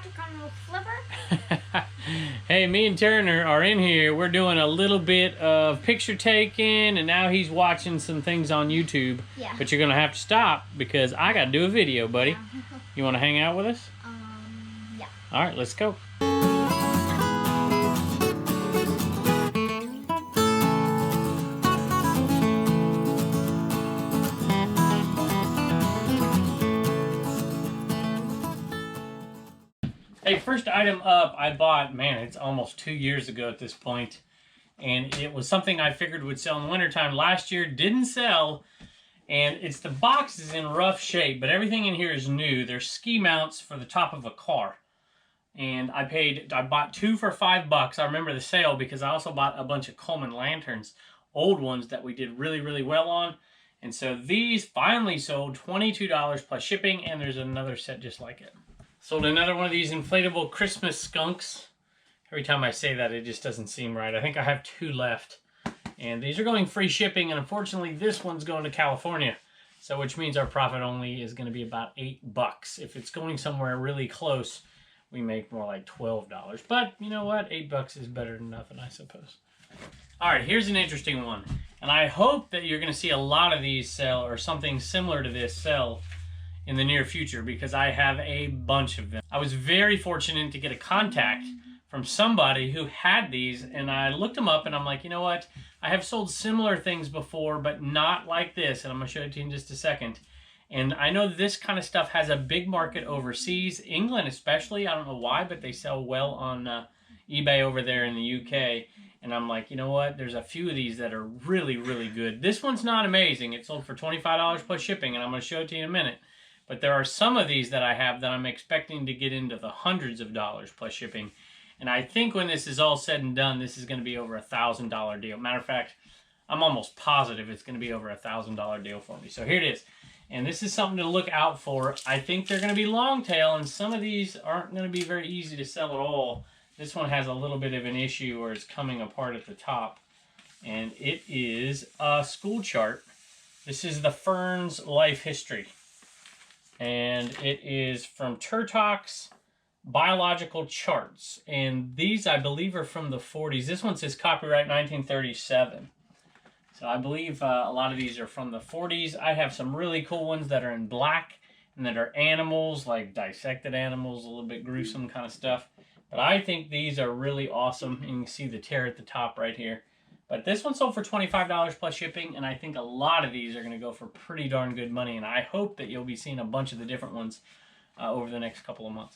Dr. Commonwealth Flipper. Hey, me and Turner are in here. We're doing a little bit of picture taking, and now he's watching some things on YouTube. Yeah. But you're going to have to stop because I got to do a video, buddy. Yeah. You want to hang out with us? Yeah. All right, let's go. Hey, first item up I bought, man, it's almost 2 years ago at this point, and it was something I figured would sell in the wintertime. Last year, didn't sell, and it's the box is in rough shape, but everything in here is new. They're ski mounts for the top of a car, and I bought 2 for $5. I remember the sale because I also bought a bunch of Coleman lanterns, old ones that we did really, really well on, and so these finally sold $22 plus shipping, and there's another set just like it. Sold another one of these inflatable Christmas skunks. Every time I say that, it just doesn't seem right. I think I have 2 left. And these are going free shipping, and unfortunately, this one's going to California. So, which means our profit only is going to be about $8. If it's going somewhere really close, we make more like $12. But, you know what? $8 is better than nothing, I suppose. All right, here's an interesting one. And I hope that you're going to see a lot of these sell, or something similar to this sell, in the near future, because I have a bunch of them. I was very fortunate to get a contact from somebody who had these, and I looked them up and I'm like, you know what? I have sold similar things before, but not like this, and I'm gonna show it to you in just a second. And I know this kind of stuff has a big market overseas, England especially. I don't know why, but they sell well on eBay over there in the UK. And I'm like, you know what? There's a few of these that are really, really good. This one's not amazing. It sold for $25 plus shipping, and I'm gonna show it to you in a minute. But there are some of these that I have that I'm expecting to get into the hundreds of dollars plus shipping. And I think when this is all said and done, this is going to be over $1,000 deal. Matter of fact, I'm almost positive it's going to be over $1,000 deal for me. So here it is. And this is something to look out for. I think they're going to be long tail, and some of these aren't going to be very easy to sell at all. This one has a little bit of an issue where it's coming apart at the top. And it is a school chart. This is the Ferns Life History. And it is from Turtock's Biological Charts. And these, I believe, are from the 40s. This one says copyright 1937. So I believe a lot of these are from the 40s. I have some really cool ones that are in black and that are animals, like dissected animals, a little bit gruesome kind of stuff. But I think these are really awesome. And you can see the tear at the top right here. But this one sold for $25 plus shipping, and I think a lot of these are going to go for pretty darn good money, and I hope that you'll be seeing a bunch of the different ones over the next couple of months.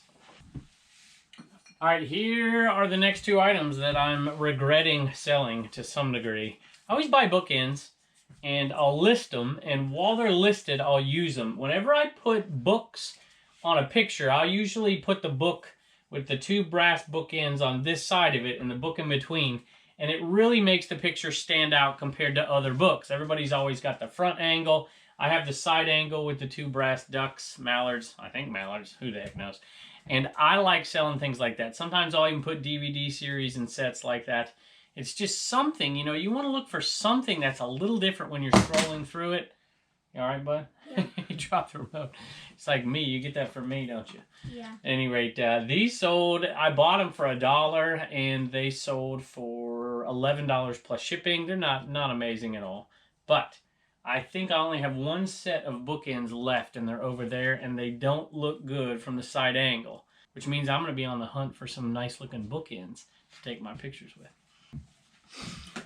All right, here are the next 2 items that I'm regretting selling to some degree. I always buy bookends, and I'll list them, and while they're listed, I'll use them. Whenever I put books on a picture, I'll usually put the book with the 2 brass bookends on this side of it and the book in between. And it really makes the picture stand out compared to other books. Everybody's always got the front angle. I have the side angle with the 2 brass ducks, mallards. I think mallards, who the heck knows. And I like selling things like that. Sometimes I'll even put DVD series and sets like that. It's just something, you know, you want to look for something that's a little different when you're scrolling through it. You all right, bud? Yeah. You dropped the remote. It's like me. You get that from me, don't you? Yeah. At any rate, these sold, I bought them for $1, and they sold for $11 plus shipping. They're not amazing at all. But I think I only have 1 set of bookends left, and they're over there, and they don't look good from the side angle, which means I'm going to be on the hunt for some nice-looking bookends to take my pictures with.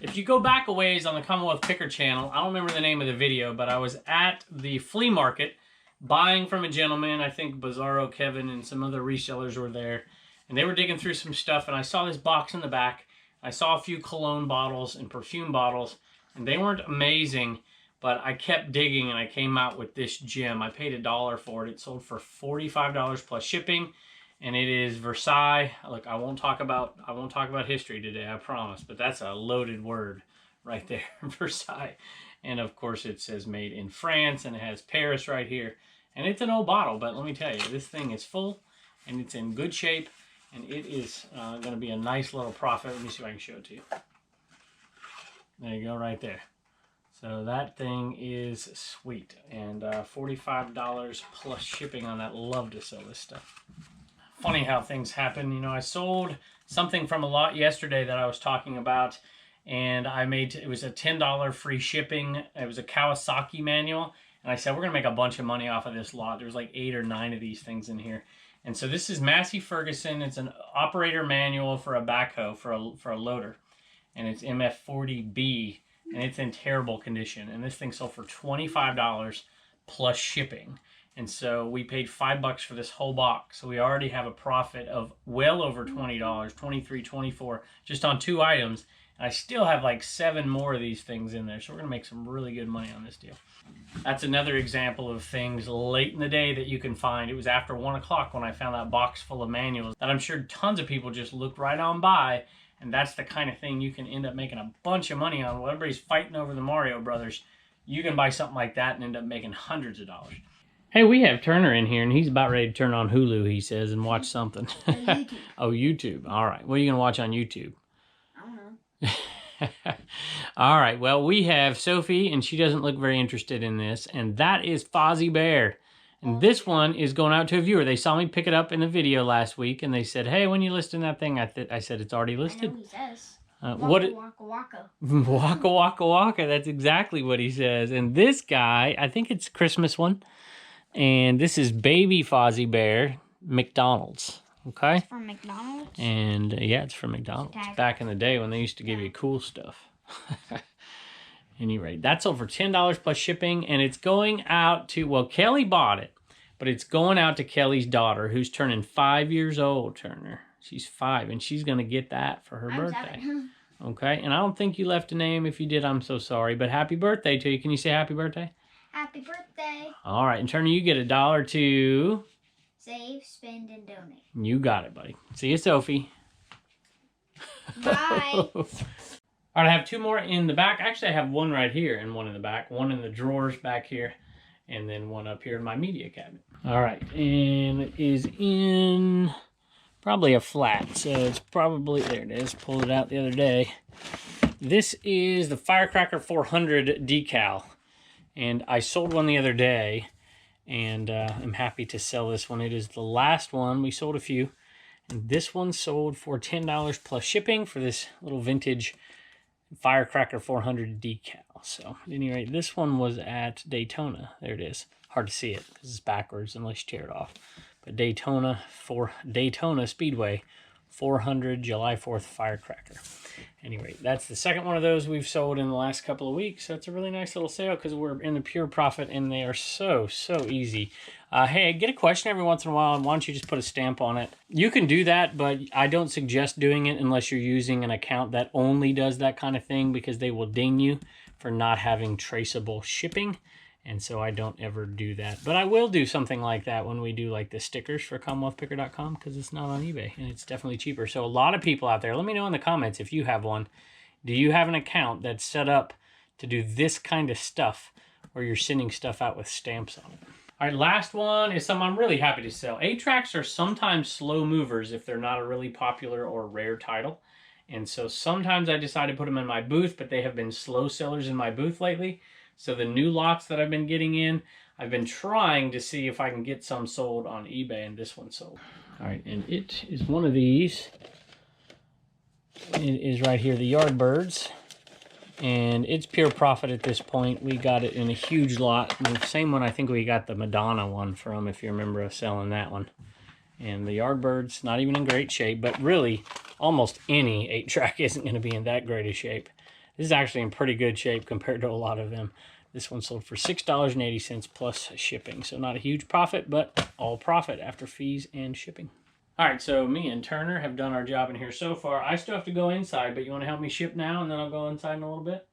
If you go back a ways on the Commonwealth Picker channel, I don't remember the name of the video, but I was at the flea market buying from a gentleman. I think Bizarro Kevin and some other resellers were there, and they were digging through some stuff, and I saw this box in the back. I saw a few cologne bottles and perfume bottles, and they weren't amazing, but I kept digging, and I came out with this gem. I paid $1 for it. It sold for $45 plus shipping. And it is Versailles. Look, I won't talk about history today, I promise, but that's a loaded word right there, Versailles. And of course it says made in France, and it has Paris right here. And it's an old bottle, but let me tell you, this thing is full and it's in good shape, and it is going to be a nice little profit. Let me see if I can show it to you. There you go, right there. So that thing is sweet, and $45 plus shipping on that. Love to sell this stuff. funny how things happen. You know, I sold something from a lot yesterday that I was talking about, and it was a $10 free shipping. It was a Kawasaki manual, and I said, we're going to make a bunch of money off of this lot. There's like 8 or 9 of these things in here. And so this is Massey Ferguson. It's an operator manual for a backhoe, for a loader. And it's MF40B, and it's in terrible condition. And this thing sold for $25 plus shipping. And so we paid $5 for this whole box. So we already have a profit of well over $20, $23, $24, just on 2 items. And I still have like 7 more of these things in there. So we're gonna make some really good money on this deal. That's another example of things late in the day that you can find. It was after 1 o'clock when I found that box full of manuals that I'm sure tons of people just looked right on by. And that's the kind of thing you can end up making a bunch of money on. While everybody's fighting over the Mario Brothers, you can buy something like that and end up making hundreds of dollars. Hey, we have Turner in here, and he's about ready to turn on Hulu, he says, and watch something. YouTube. Oh, YouTube. All right. What are you going to watch on YouTube? I don't know. All right. Well, we have Sophie, and she doesn't look very interested in this, and that is Fozzie Bear. And this one is going out to a viewer. They saw me pick it up in the video last week, and they said, hey, when you listing that thing? I said, it's already listed. I know he says. Waka, waka waka. Waka waka waka. That's exactly what he says. And this guy, I think it's a Christmas one. And this is Baby Fozzie Bear, McDonald's. Okay? It's from McDonald's? And yeah, it's from McDonald's. Back in the day when they used to give you cool stuff. Any rate, that's over $10 plus shipping, and it's going out to, well, Kelly bought it, but it's going out to Kelly's daughter, who's turning 5 years old, Turner. She's 5, and she's going to get that for her birthday. 7. Okay, and I don't think you left a name. If you did, I'm so sorry, but happy birthday to you. Can you say happy birthday? Happy birthday. All right, and Turner, you get $1 to... Save, spend, and donate. You got it, buddy. See you, Sophie. Bye. All right, I have 2 more in the back. Actually, I have 1 right here and 1 in the back. 1 in the drawers back here, and then 1 up here in my media cabinet. All right, and it is in probably a flat. So it's probably, there it is, pulled it out the other day. This is the Firecracker 400 decal. And I sold one the other day, and I'm happy to sell this one. It is the last one. We sold a few. And this one sold for $10 plus shipping for this little vintage Firecracker 400 decal. So at any rate, this one was at Daytona. There it is. Hard to see it because it's backwards unless you tear it off. But Daytona Speedway 400 July 4th Firecracker. Anyway, that's the second one of those we've sold in the last couple of weeks. So it's a really nice little sale because we're in the pure profit, and they are so easy. Hey, I get a question every once in a while, and why don't you just put a stamp on it? You can do that, but I don't suggest doing it unless you're using an account that only does that kind of thing, because they will ding you for not having traceable shipping. And so I don't ever do that. But I will do something like that when we do like the stickers for CommonwealthPicker.com, because it's not on eBay and it's definitely cheaper. So a lot of people out there, let me know in the comments if you have one. Do you have an account that's set up to do this kind of stuff where you're sending stuff out with stamps on it? All right, last one is something I'm really happy to sell. 8-tracks are sometimes slow movers if they're not a really popular or rare title. And so sometimes I decide to put them in my booth, but they have been slow sellers in my booth lately. So the new lots that I've been getting in, I've been trying to see if I can get some sold on eBay, and this one sold. All right, and it is one of these. It is right here, the Yardbirds. And it's pure profit at this point. We got it in a huge lot. The same one I think we got the Madonna one from, if you remember us selling that one. And the Yardbirds, not even in great shape, but really almost any 8-track isn't going to be in that great a shape. This is actually in pretty good shape compared to a lot of them. This one sold for $6.80 plus shipping. So not a huge profit, but all profit after fees and shipping. All right, so me and Turner have done our job in here so far. I still have to go inside, but you want to help me ship now, and then I'll go inside in a little bit?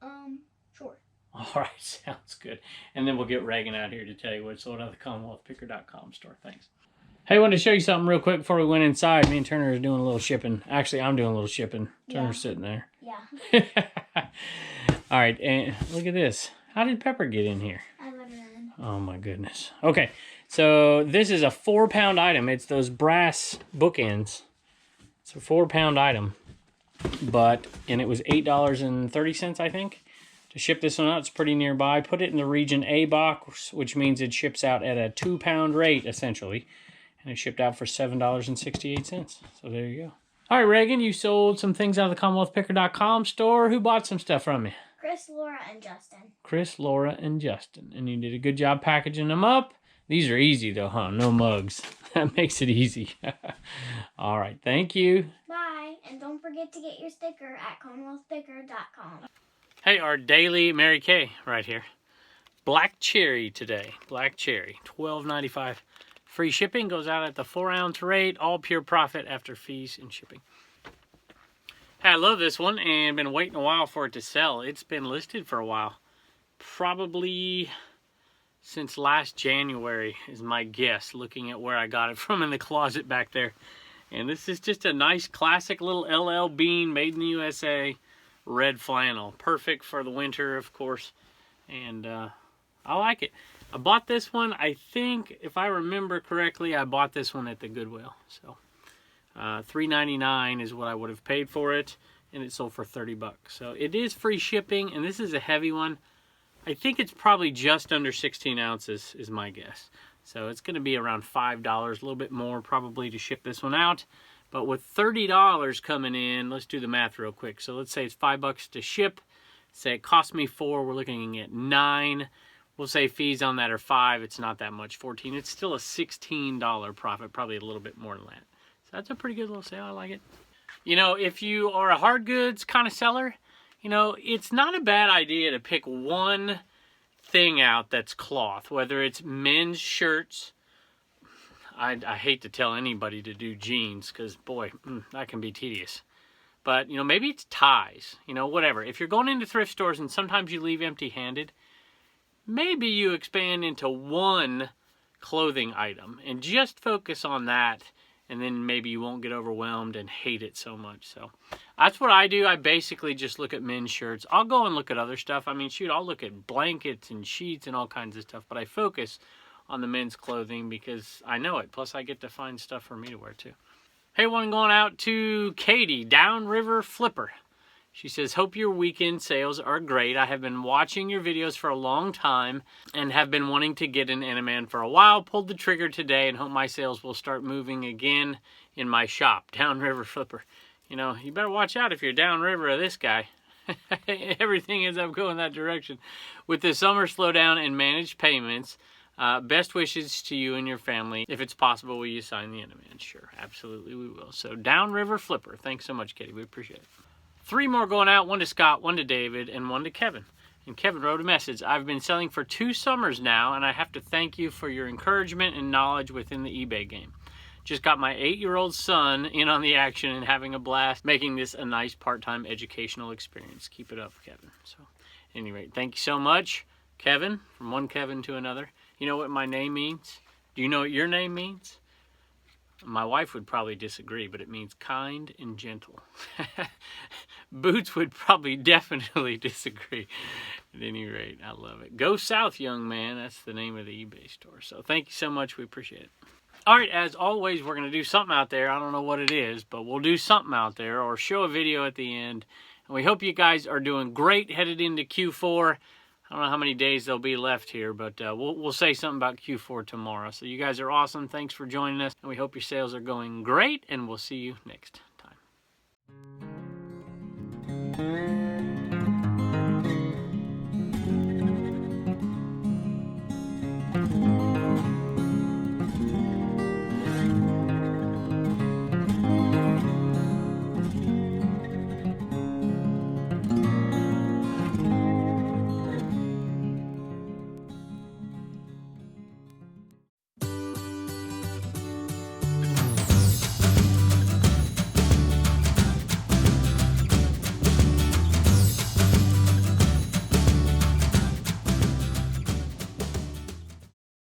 Sure. All right, sounds good. And then we'll get Reagan out here to tell you what's sold out of the CommonwealthPicker.com store. Thanks. Hey, I wanted to show you something real quick before we went inside. Me and Turner are doing a little shipping. Actually, I'm doing a little shipping. Turner's sitting there. Yeah. All right, and look at this. How did Pepper get in here? I let her in. Oh, my goodness. Okay, so this is a 4-pound item. It's those brass bookends. It's a 4-pound item. And it was $8.30, I think, to ship this one out. It's pretty nearby. Put it in the region A box, which means it ships out at a 2-pound rate, essentially. And it shipped out for $7.68. So there you go. All right, Reagan, you sold some things out of the CommonwealthPicker.com store. Who bought some stuff from you? Chris, Laura, and Justin. Chris, Laura, and Justin. And you did a good job packaging them up. These are easy, though, huh? No mugs. That makes it easy. All right, thank you. Bye. And don't forget to get your sticker at CommonwealthPicker.com. Hey, our daily Mary Kay right here. Black cherry today. Black cherry, $12.95. Free shipping goes out at the 4-ounce rate. All pure profit after fees and shipping. Hey, I love this one and been waiting a while for it to sell. It's been listed for a while. Probably since last January is my guess, looking at where I got it from in the closet back there. And this is just a nice classic little LL Bean made in the USA red flannel. Perfect for the winter, of course. And I like it. I bought this one, I think, if I remember correctly, I bought this one at the Goodwill. So $3.99 is what I would have paid for it, and it sold for 30 bucks. So it is free shipping, and this is a heavy one. I think it's probably just under 16 ounces is my guess. So it's going to be around $5, a little bit more probably to ship this one out. But with $30 coming in, let's do the math real quick. So let's say it's 5 bucks to ship. Say it cost me 4, we're looking at 9. We'll say fees on that are 5. It's not that much, 14. It's still a $16 profit, probably a little bit more than that. So that's a pretty good little sale. I like it. You know, if you are a hard goods kind of seller, you know, it's not a bad idea to pick one thing out that's cloth, whether it's men's shirts. I hate to tell anybody to do jeans because, boy, that can be tedious. But, you know, maybe it's ties, you know, whatever. If you're going into thrift stores and sometimes you leave empty-handed, maybe you expand into one clothing item and just focus on that, and then maybe you won't get overwhelmed and hate it so much. So that's what I do. I basically just look at men's shirts. I'll go and look at other stuff. I mean, shoot, I'll look at blankets and sheets and all kinds of stuff, but I focus on the men's clothing because I know it. Plus, I get to find stuff for me to wear too. Hey, one going out to Katie, Downriver Flipper. She says, hope your weekend sales are great. I have been watching your videos for a long time and have been wanting to get an Animan for a while. Pulled the trigger today and hope my sales will start moving again in my shop. Downriver Flipper. You know, you better watch out if you're downriver of this guy. Everything ends up going that direction. With the summer slowdown and managed payments, best wishes to you and your family. If it's possible, will you sign the Animan? Sure, absolutely we will. So Downriver Flipper. Thanks so much, Katie. We appreciate it. 3 more going out, one to Scott, one to David, and one to Kevin. And Kevin wrote a message. I've been selling for 2 summers now, and I have to thank you for your encouragement and knowledge within the eBay game. Just got my 8-year-old son in on the action and having a blast, making this a nice part-time educational experience. Keep it up, Kevin. So, at any rate, thank you so much, Kevin, from one Kevin to another. You know what my name means? Do you know what your name means? My wife would probably disagree, but it means kind and gentle. Boots would probably definitely disagree. At any rate, I love it. Go south, young man. That's the name of the eBay store. So thank you so much. We appreciate it. All right, as always, we're going to do something out there. I don't know what it is, but we'll do something out there or show a video at the end. And we hope you guys are doing great headed into Q4. I don't know how many days there'll be left here, but we'll say something about Q4 tomorrow. So you guys are awesome. Thanks for joining us. And we hope your sales are going great, and we'll see you next time.